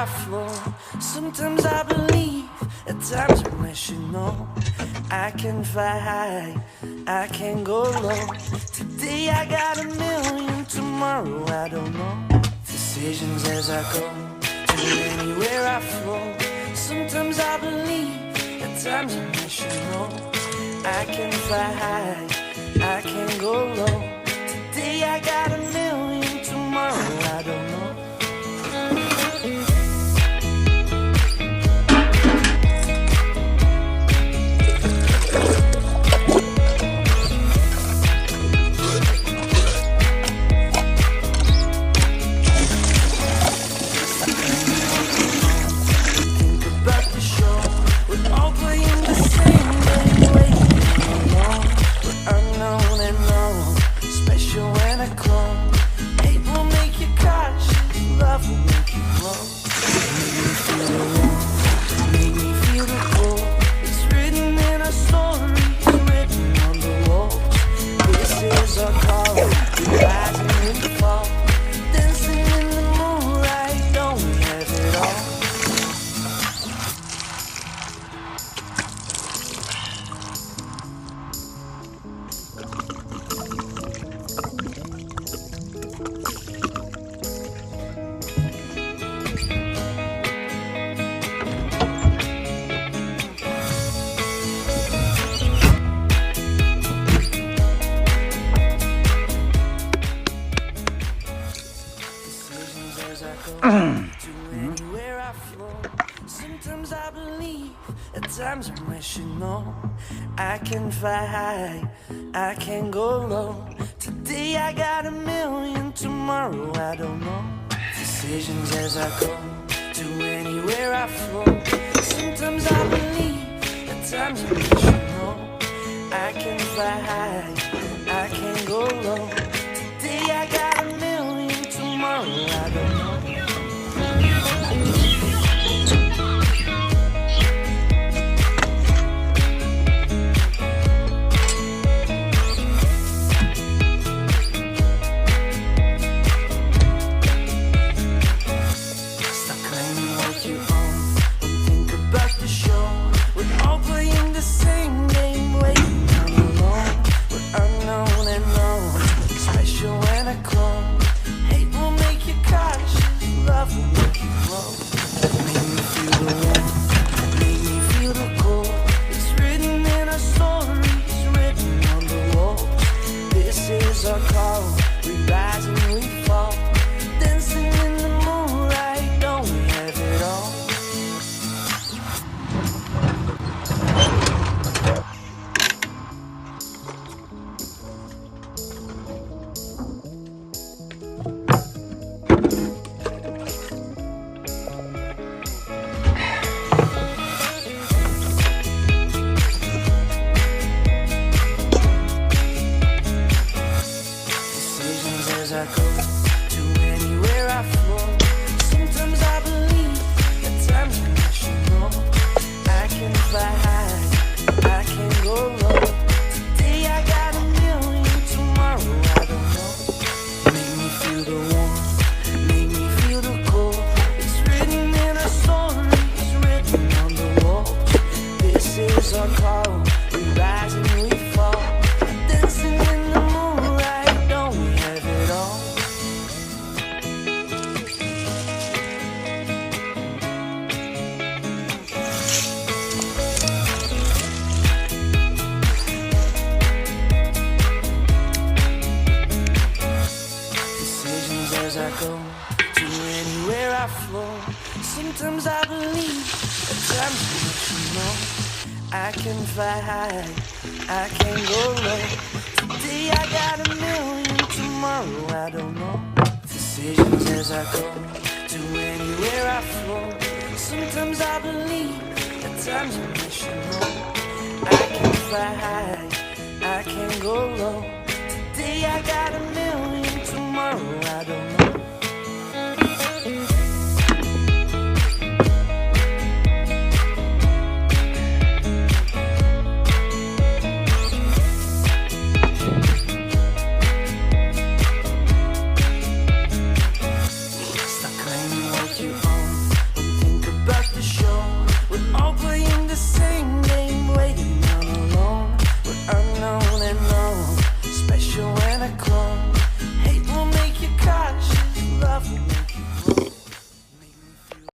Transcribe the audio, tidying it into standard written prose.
I flow. Sometimes I believe, at times I wish you know. I can fly high, I can go low. Today I got a million, tomorrow I don't know. Decisions as I go, to anywhere I flow. Sometimes I believe, at times I wish you know. I can fly high, I can go low. Today I got a million, tomorrow I don't know. Sometimes I believe, at times I wish you know. I can fly high, I can go low. Today I got a million, tomorrow I don't know. Decisions as I go, to anywhere I flow. Sometimes I believe, at times I wish you know. I can fly high, I can go low. Today I got a million, tomorrow I don't know. Sometimes I believe, at times I wish you know. I can fly high, I can go low. Today I got a million, tomorrow I don't know. Decisions as I go, to anywhere I flow. Sometimes I believe, at times I wish you know. I can fly high, I can go low. Today I got a million, tomorrow I don't know.